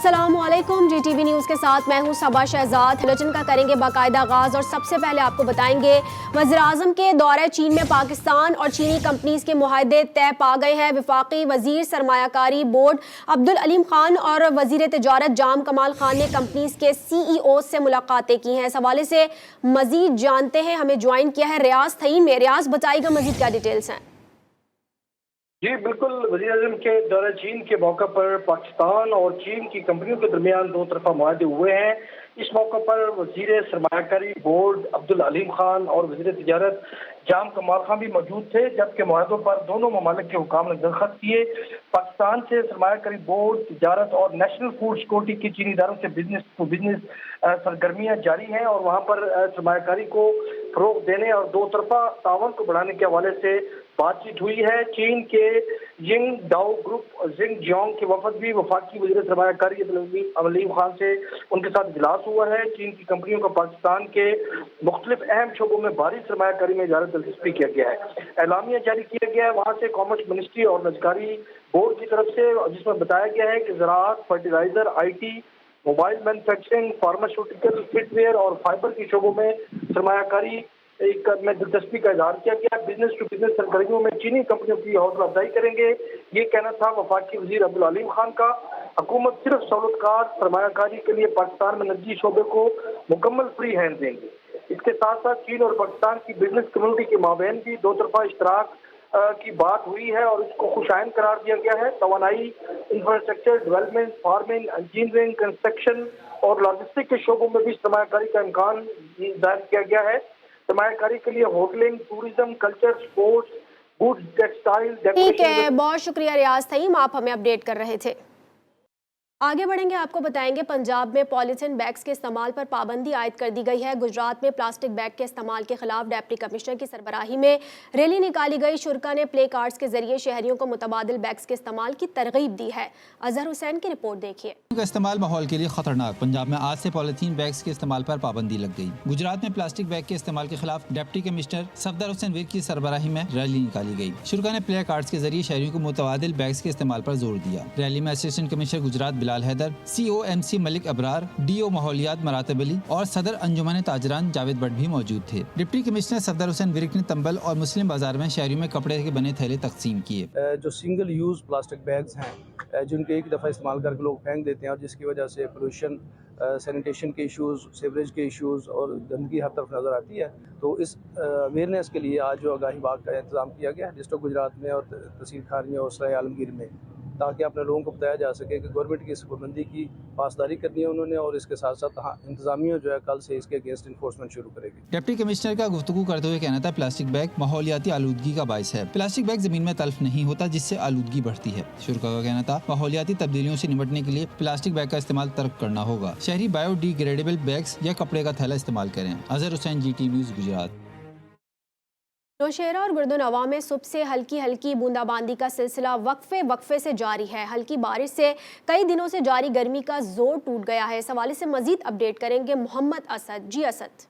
अस्सलामुअलैकुम। GTV news के साथ मैं हूं सबा शहजाद। बुलेटिन का करेंगे बाकायदा आगाज़ और सबसे पहले आपको बताएंगे वज़ीर-ए-आज़म के दौरे चीन में पाकिस्तान और चीनी कंपनीज के मुआहदे तय पा गए हैं। वफाकी वज़ीर सरमायाकारी बोर्ड अब्दुल अलीम खान और वज़ीर तिजारत जाम कमाल खान ने कंपनीज के CEO से मुलाकातें की हैं। इस हवाले से मज़ीद जानते हैं, हमें ज्वाइन किया है रियाज थईन में। रियाज बताइएगा मज़ीद क्या डिटेल्स हैं। जी बिल्कुल, वज़ीर-ए-आज़म के दौरे चीन के मौके पर पाकिस्तान और चीन की कंपनियों के दरमियान दो तरफा मुआहदे हुए हैं। इस मौके पर वज़ीर सरमायाकारी बोर्ड अब्दुल अलीम खान और वज़ीर तिजारत जाम कमाल खान भी मौजूद थे, जबकि मुआहदों पर दोनों ममालिक के हुकाम ने दस्तखत किए। पाकिस्तान से सरमायाकारी बोर्ड, तिजारत और नेशनल फूड सिक्योरिटी के चीनी इदारों से बिजनेस टू बिजनेस सरगर्मियां जारी हैं और वहाँ पर सरमायाकारी को फरोग देने और दो तरफा तावन को बढ़ाने के हवाले से बातचीत हुई है। चीन के यिंग डाओ ग्रुप जिंग जियोंग के वफद भी वफाकी वज़ीर सरमायाकारी अलीम खान से उनके साथ इजलास हुआ है। चीन की कंपनियों का पाकिस्तान के मुख्तलिफ अहम शोबों में भारी सरमायाकारी में इजारा दिलचस्पी किया गया है। एलामिया जारी किया गया है वहाँ से कॉमर्स मिनिस्ट्री और नजकारी बोर्ड की तरफ से, जिसमें बताया गया है कि ज़राअत, fertilizer, IT, mobile manufacturing, pharmaceutical, footwear और फाइबर के शोबों में सरमायाकारी में दिलचस्पी का इजहार किया गया। बिजनेस टू बिजनेस सरगर्मियों में चीनी कंपनियों की हौसला अफजाई करेंगे, ये कहना था वफाकी वज़ीर अब्दुल अलीम खान का। हुकूमत सिर्फ सहूलतकार सरमायाकारी के लिए पाकिस्तान में निजी शोबे को मुकम्मल फ्री हैंड देंगे। इसके साथ साथ चीन और पाकिस्तान की बिजनेस कम्युनिटी के माबैन भी दो तरफा इश्तराक की बात हुई है और इसको खुशाइन करार दिया गया है। तवानाई, infrastructure development, farming, engineering, construction और लॉजिस्टिक के शोबों में भी सरमायाकारी का इम्कान जाहिर किया गया है। सरमायाकारी के लिए होटलिंग, tourism, culture, sports, goods, textile, ठीक है, डेकोरेशन। बहुत शुक्रिया रियाज थईन, आप हमें अपडेट कर रहे थे। आगे बढ़ेंगे, आपको बताएंगे पंजाब में पॉलीथीन बैग्स के इस्तेमाल पर पाबंदी आयद कर दी गई है। गुजरात में प्लास्टिक बैग के इस्तेमाल के खिलाफ डिप्टी कमिश्नर की सरबराही में रैली निकाली गई। शुरा ने प्ले कार्ड्स के जरिए शहरियों को मुतबादिल बैग्स के इस्तेमाल की तरगीब दी है। अजहर हुसैन की रिपोर्ट देखिए। का इस्तेमाल माहौल के लिए खतरनाक। पंजाब में आज से पॉलीथीन बैग्स के इस्तेमाल पर पाबंदी लग गई। गुजरात में प्लास्टिक बैग के इस्तेमाल के खिलाफ डिप्टी कमिश्नर सफदर हुसैन वीर की सरबराही में रैली निकाली गई। शुरा ने प्ले कार्ड्स के जरिए शहरियों को मुतबादिल बैग्स के इस्तेमाल पर जोर दिया। रैली में assistant commissioner Gujrat Bilal Haider, COMC Malik Abrar, DO माहौलियात मरातब अली और सदर अंजुमन ताजरान जावेद भट्ट भी मौजूद थे। डिप्टी कमिश्नर सफदर हुसैन विर्क ने तंबल और मुस्लिम बाजार में शहरियों में कपड़े के बने थैले तकसीम किए। जो सिंगल यूज़ प्लास्टिक बैग्स हैं जिनके एक दफ़ा इस्तेमाल करके लोग फेंक देते हैं और जिसकी वजह से पोल्यूशन, सैनिटेशन के इश्यूज़, सीवरेज के इश्यूज़ और गंदगी हर तरफ नज़र आती है। तो इस अवेयरनेस के लिए आज जो आगाही बाग का इंतज़ाम किया गया है डिस्ट्रिक्ट गुजरात में और तहसील खार में और सराय आलमगीर में, ताकि अपने लोगों को बताया जा सके कि गवर्नमेंट की इस पाबंदी की पासदारी करनी है उन्होंने और इसके साथ साथ इंतजामिया जो है कल से इसके अगेंस्ट इन्फोर्समेंट शुरू करेगी। डिप्टी कमिश्नर का गुफ्तगू करते हुए कहना था प्लास्टिक बैग माहौलियाती आलूदगी का बायस है। प्लास्टिक बैग जमीन में तल्फ नहीं होता जिससे आलूदगी बढ़ती है। शुरा का कहना था माहौलियाती तब्दीलियों से निपटने के लिए प्लास्टिक बैग का इस्तेमाल तर्क करना होगा। शहरी बायोडिग्रेडेबल बैग्स या कपड़े का थैला इस्तेमाल करें। Azhar Hussain, GTV news, Gujrat. नौशेरा और गुर्दनवा में सुबह से हल्की हल्की बूंदाबांदी का सिलसिला वक्फे से जारी है। हल्की बारिश से कई दिनों से जारी गर्मी का जोर टूट गया है। इस हवाले से मजीद अपडेट करेंगे मोहम्मद असद। जी असद।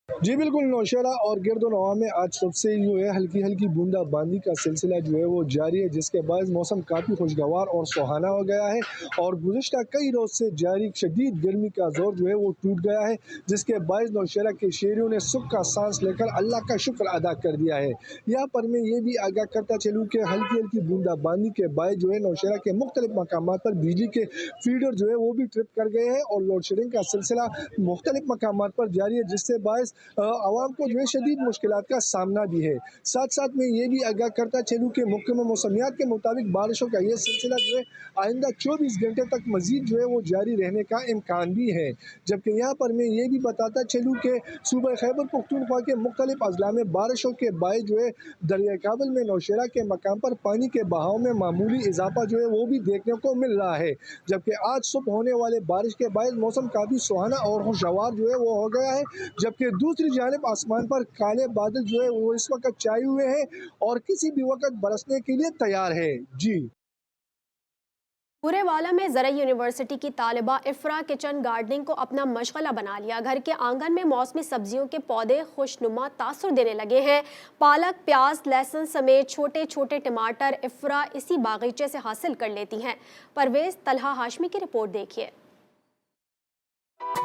जी बिल्कुल, नौशेरा और गिरदनवा में आज सबसे जो है हल्की हल्की बूंदाबांदी का सिलसिला जो है वो जारी है, जिसके बाद मौसम काफ़ी खुशगवार और सुहाना हो गया है और गुज़िश्ता कई रोज़ से जारी शदीद गर्मी का जोर जो है वो टूट गया है, जिसके बाद नौशेरा के शहरियों ने सुख का सांस लेकर अल्लाह का शुक्र अदा कर दिया है। यहाँ पर मैं ये भी आगाह करता चलूँ कि हल्की हल्की बूंदाबांदी के बाद जो है नौशेरा के मुख्तलिफ मकामात पर बिजली के फीडर जो है वो भी ट्रिप कर गए हैं और लोड शेडिंग का सिलसिला मुख्तलिफ मकामात पर जारी है, जिससे बायस आवाम को जो है शदीद मुश्किलात का सामना भी है। साथ साथ मैं ये भी आगाह करता चलूँ कि महकमा मौसमियात के मुताबिक बारिशों का ये सिलसिला जो है आइंदा 24 घंटे तक मजीद जो है वो जारी रहने का इम्कान भी है। जबकि यहाँ पर मैं ये भी बताता चलूँ कि सूबा खैबर पख्तूनख्वा के मुख्तलिफ अजला में बारिशों के बायस जो है दरिया काबल में नौशेरा के मकाम पर पानी के बहाव में मामूली इजाफा जो है वो भी देखने को मिल रहा है। जबकि आज सुबह होने वाले बारिश के बायस मौसम काफ़ी सुहाना और खुशगवार जो है वो हो गया है, जबकि दूसरी जानिब आसमान पर काले बादल जो है वो इस वक्त छाए हुए हैं और किसी भी वक्त बरसने के लिए तैयार है। जी। बुरेवाला में ज़रा यूनिवर्सिटी की तालिबा इफ्रा किचन गार्डनिंग को अपना मशगला बना लिया। घर के आंगन में मौसमी सब्जियों के पौधे खुशनुमा तासुर देने लगे हैं। पालक, प्याज, लहसुन समेत छोटे छोटे टमाटर इफ्रा इसी बागीचे से हासिल कर लेती हैं। परवेज तलहा हाशमी की रिपोर्ट देखिए।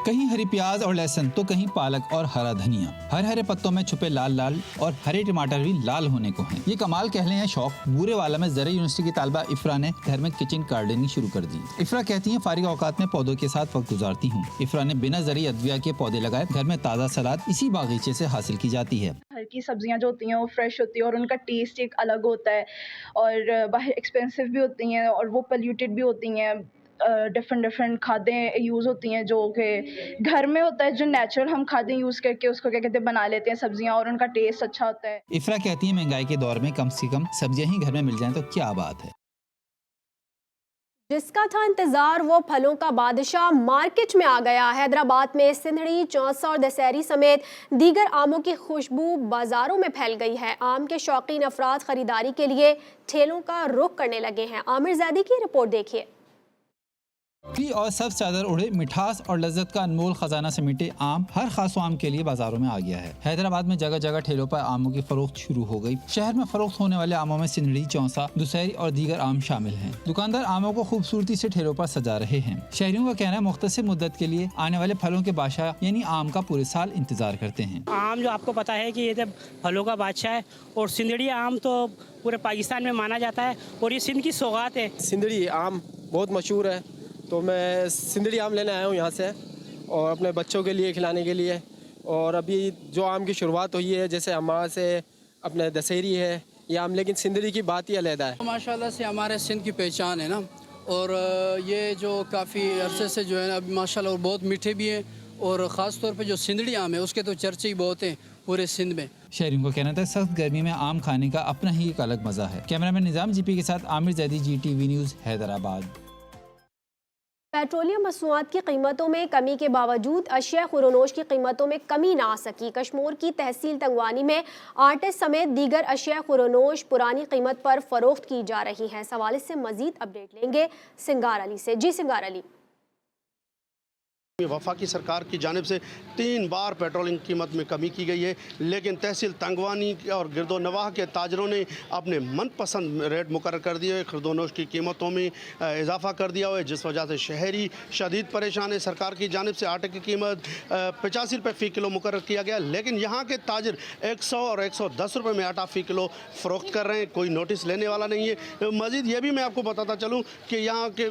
कहीं हरी प्याज और लहसुन तो कहीं पालक और हरा धनिया, हर हरे पत्तों में छुपे लाल लाल और हरे टमाटर भी लाल होने को हैं। ये कमाल कह लें या शौक, बुरेवाला में ज़रा यूनिवर्सिटी की तालिबा इफ्रा ने घर में किचन गार्डनिंग शुरू कर दी। इफ्रा कहती हैं फारिग औकात में पौधों के साथ वक्त गुजारती हूँ। इफ्रा ने बिना ज़री अद्विया के पौधे लगाए। घर में ताज़ा सलाद इसी बागीचे से हासिल की जाती है। घर की सब्जियां जो होती हैं वो फ्रेश होती है और उनका टेस्ट एक अलग होता है और बाहर एक्सपेंसिव भी होती हैं और वो पोल्यूटेड भी होती हैं। डिफरेंट खादें यूज़ होती हैं जो कि घर में होता है, जो नेचुरल हम खादें यूज़ करके उसको क्या कहते हैं बना लेते हैं सब्जियां और उनका टेस्ट अच्छा होता है। इफ्रा कहती है महंगाई के दौर में कम से कम सब्जियां ही घर में मिल जाएं तो क्या बात है। जिसका था इंतजार वो फलों का बादशाह मार्केट में आ गया। हैदराबाद में सिंधड़ी, चौसा और दशहरी समेत दीगर आमों की खुशबू बाजारों में फैल गई है। आम के शौकीन अफराद खरीदारी के लिए ठेलों का रुख करने लगे हैं। आमिर ज़ैदी की रिपोर्ट देखिए। और सब चादर उड़े मिठास और लज्जत का अनमोल खजाना समेटे आम हर खास आम के लिए बाजारों में आ गया है। हैदराबाद में जगह जगह ठेलों पर आमों की फरोख्त शुरू हो गई। शहर में फरोख्त होने वाले आमों में सिंधड़ी, चौसा, दशहरी और दीगर आम शामिल हैं। दुकानदार आमों को खूबसूरती से ठेलों पर सजा रहे हैं। शहरियों का कहना है मुख्तसर मुद्दत के लिए आने वाले फलों के बादशाह यानी आम का पूरे साल इंतजार करते हैं। आम जो आपको पता है कि ये फलों का बादशाह है और सिंधड़ी आम तो पूरे पाकिस्तान में माना जाता है और ये सिंध की सौगात है। सिंधड़ी आम बहुत मशहूर है, तो मैं सिंधड़ी आम लेने आया हूँ यहाँ से और अपने बच्चों के लिए खिलाने के लिए। और अभी जो आम की शुरुआत हुई है, जैसे हमारे से अपने दशहरी है ये आम, लेकिन सिंधड़ी की बात ही अलग है। माशाल्लाह से हमारे सिंध की पहचान है ना, और ये जो काफ़ी अरसे से जो है ना अभी माशाल्लाह और बहुत मीठे भी हैं और ख़ास तौर पे जो सिंधड़ी आम है उसके तो चर्चे ही बहुत हैं पूरे सिंध में। शहरियों को कहना था सख्त गर्मी में आम खाने का अपना ही एक अलग मजा है। कैमरामैन निज़ाम जीपी के साथ Aamir Zaidi, GTV news, Hyderabad. Petroleum मसनूआत की कीमतों में कमी के बावजूद अशिया खुरोनोश की कीमतों में कमी ना आ सकी। कश्मीर की तहसील तंगवानी में आटे समेत दीगर अशिया खुरोनोश पुरानी कीमत पर फरोख्त की जा रही हैं। इस हवाले से मजीद अपडेट लेंगे सिंगार अली से। जी सिंगार अली। वफाकी सरकार की जानिब से 3 बार पेट्रोलिंग कीमत में कमी की गई है, लेकिन तहसील तंगवानी और गिरदोनवाह के ताजरों ने अपने मनपसंद रेट मुकर्रर कर दिए हुए खरदोनोश की कीमतों में इजाफा कर दिया हुआ है, जिस वजह से शहरी शदीद परेशान है। सरकार की जानिब से आटे की कीमत 85 रुपये फ़ी किलो मुकर्रर किया गया, लेकिन यहाँ के ताजर 100 और 110 रुपये में आटा फ़ी किलो फ़रोख्त कर रहे हैं। कोई नोटिस लेने वाला नहीं है। मज़ीद ये भी मैं आपको बताता चलूँ कि यहाँ के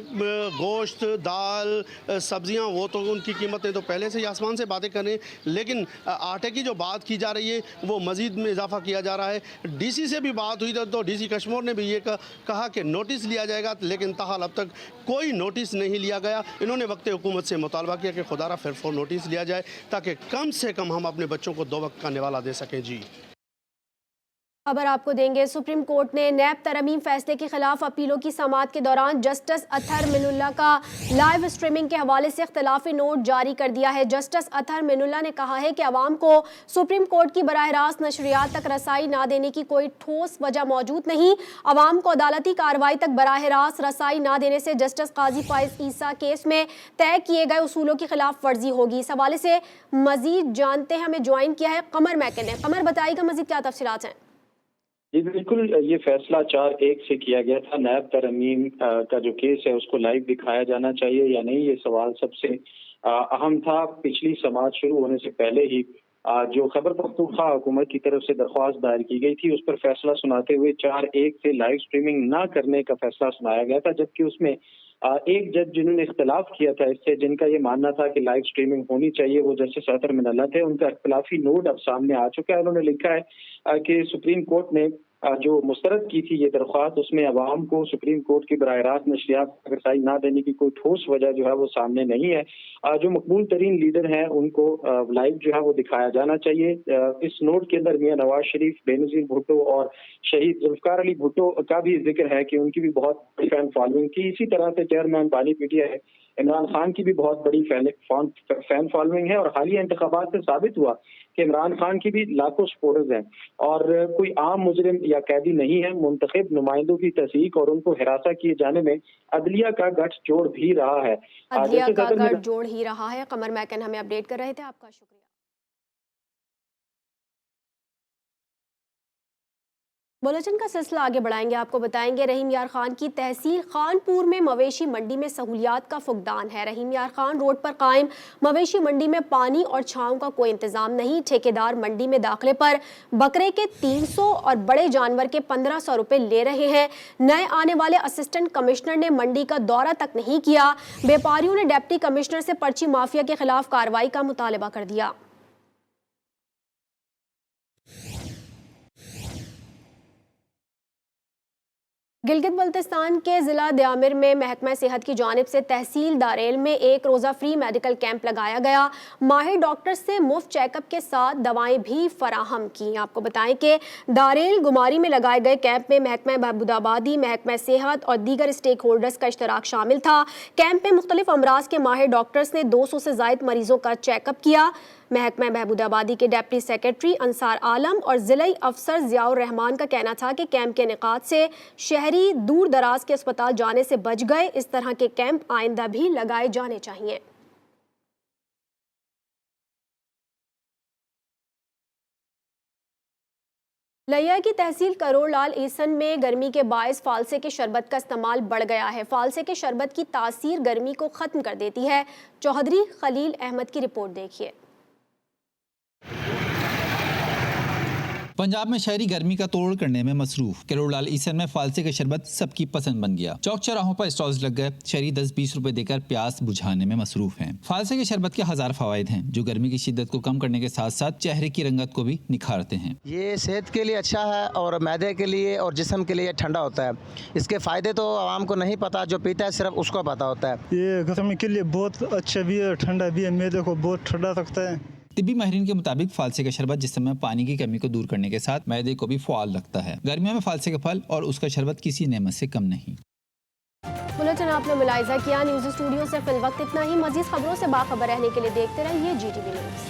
गोश्त, दाल, सब्ज़ियाँ वो तो उनकी कीमतें तो पहले से ही आसमान से बातें कर रहे हैं, लेकिन आटे की जो बात की जा रही है वो मज़ीद में इजाफा किया जा रहा है। DC से भी बात हुई तो DC कश्मीर ने भी ये कहा कि नोटिस लिया जाएगा, लेकिन ताहाल अब तक कोई नोटिस नहीं लिया गया। इन्होंने वक्त हुकूमत से मुतालबा किया कि खुदारा फिर नोटिस लिया जाए ताकि कम से कम हम अपने बच्चों को 2 वक्त का निवाला दे सकें। जी खबर आपको देंगे। सुप्रीम कोर्ट ने नैब तरमीम फैसले के खिलाफ अपीलों की समाअत के दौरान जस्टिस अतहर मिनुल्लाह का लाइव स्ट्रीमिंग के हवाले से इख्तलाफी नोट जारी कर दिया है। जस्टिस अतहर मिनुल्लाह ने कहा है कि अवाम को सुप्रीम कोर्ट की बराह रास्त नशरियात तक रसाई ना देने की कोई ठोस वजह मौजूद नहीं। अवाम को अदालती कार्रवाई तक बराह रास्त रसाई ना देने से जस्टिस काजी फाइज ईसा केस में तय किए गए उसूलों की खिलाफ वर्जी होगी। इस हवाले से मजीद जानते हैं, हमें ज्वाइन किया है कमर मैकन ने। कमर, बताइएगा मजीद क्या तफसीलात हैं। जी बिल्कुल, ये फैसला 4-1 से किया गया था। नैब तरमीम का जो केस है उसको लाइव दिखाया जाना चाहिए या नहीं, ये सवाल सबसे अहम था। पिछली समाअत शुरू होने से पहले ही जो खैबर पख्तूनख्वा हुकूमत की तरफ से दरख्वास्त दायर की गई थी उस पर फैसला सुनाते हुए 4-1 से लाइव स्ट्रीमिंग ना करने का फैसला सुनाया गया था, जबकि उसमें एक जज जिन्होंने इख्तलाफ किया था इससे, जिनका ये मानना था कि लाइव स्ट्रीमिंग होनी चाहिए, वो जस्टिस अतहर मिनुल्लाह थे। उनका इख्तलाफी नोट अब सामने आ चुका है। उन्होंने लिखा है कि सुप्रीम कोर्ट ने जो मुस्तरद की थी ये दरख्वास्त, उसमें अवाम को सुप्रीम कोर्ट की बराह रास्त नशरियात रसाई ना देने की कोई ठोस वजह जो है वो सामने नहीं है। जो मकबूल तरीन लीडर हैं उनको लाइव जो है वो दिखाया जाना चाहिए। इस नोट के अंदर मियां नवाज शरीफ, बेनज़ीर भुट्टो और शहीद जुल्फ़िकार अली भुट्टो का भी जिक्र है कि उनकी भी बहुत फैन फॉलोइंग थी। इसी तरह से चेयरमैन बानी PTI इमरान खान की भी बहुत बड़ी फैन फॉलोइंग है और हालिया इंतखाबात से साबित हुआ कि इमरान खान की भी लाखों सपोर्टर्स हैं और कोई आम मुजरिम या कैदी नहीं है। मुंतखब नुमाइंदों की तस्दीक और उनको हिरासत किए जाने में अदलिया का गठजोड़ भी रहा है। अदलिया का गठजोड़ ही रहा है। कमर मैकन हमें अपडेट कर रहे थे, आपका शुक्रिया। बुलेटिन का सिलसिला आगे बढ़ाएंगे। आपको बताएंगे रहीम यार खान की तहसील खानपुर में मवेशी मंडी में सहूलियात का फुकदान है। रहीम यार खान रोड पर कायम मवेशी मंडी में पानी और छांव का कोई इंतजाम नहीं। ठेकेदार मंडी में दाखिले पर बकरे के 300 और बड़े जानवर के 1500 रुपए ले रहे हैं। नए आने वाले असिस्टेंट कमिश्नर ने मंडी का दौरा तक नहीं किया। व्यापारियों ने डिप्टी कमिश्नर से पर्ची माफिया के खिलाफ कार्रवाई का मुतालबा कर दिया। गिलगित बल्तिस्तान के जिला दयामिर में महकमा सेहत की जानिब से तहसील दारेल में एक रोज़ा फ्री मेडिकल कैंप लगाया गया। माहिर डॉक्टर से मुफ्त चेकअप के साथ दवाएं भी फराहम की। आपको बताएं कि दारेल गुमारी में लगाए गए कैंप में महकमा बहबूदाबादी, महकमा सेहत और दीगर स्टेक होल्डर्स का इश्तराक शामिल था। कैंप में मुख्तलिफ अमराज के माहिर डॉक्टर्स ने 200 से ज़ायद मरीजों का चेकअप किया। महकमा बहबूदाबादी के डिप्टी सेक्रेटरी अंसार आलम और ज़िला अफसर ज़ियाउर रहमान का कहना था कि कैंप के इनेकाद से शहरी दूर दराज के अस्पताल जाने से बच गए। इस तरह के कैंप आइंदा भी लगाए जाने चाहिए। लिया की तहसील करोड़ लाल ईसन में गर्मी के बायस फालसे के शरबत का इस्तेमाल बढ़ गया है। फालसे के शरबत की तासीर गर्मी को ख़त्म कर देती है। चौधरी खलील अहमद की रिपोर्ट देखिए। पंजाब में शहरी गर्मी का तोड़ करने में मसरूफ। करोड़लाल ईसन में फालसे का शरबत सबकी पसंद बन गया। चौक चौराहों पर स्टॉल्स लग गए। शहरी 10-20 रुपए देकर प्यास बुझाने में मसरूफ हैं। फालसे के शरबत के 1000 फवायद हैं जो गर्मी की शिद्दत को कम करने के साथ साथ चेहरे की रंगत को भी निखारते हैं। ये सेहत के लिए अच्छा है और मैदे के लिए और जिस्म के लिए ठंडा होता है। इसके फायदे तो आवाम को नहीं पता, जो पीता है सिर्फ उसको पता होता है। ये गर्मी के लिए बहुत अच्छा भी है, ठंडा भी है, मैदे को बहुत ठंडा रखता है। तिब्बी माहिरीन के मुताबिक फालसे का शरबत जिस्म में पानी की कमी को दूर करने के साथ मैदे को भी फ़आल रखता है। गर्मियों में फालसे का फल और उसका शरबत किसी नेमत से कम नहीं। बुलेटिन आपने मुलाहिजा किया। न्यूज़ स्टूडियो से फिल वक्त इतना ही। मज़ीद खबरों से बाखबर रहने के लिए देखते रहिए GTV न्यूज़।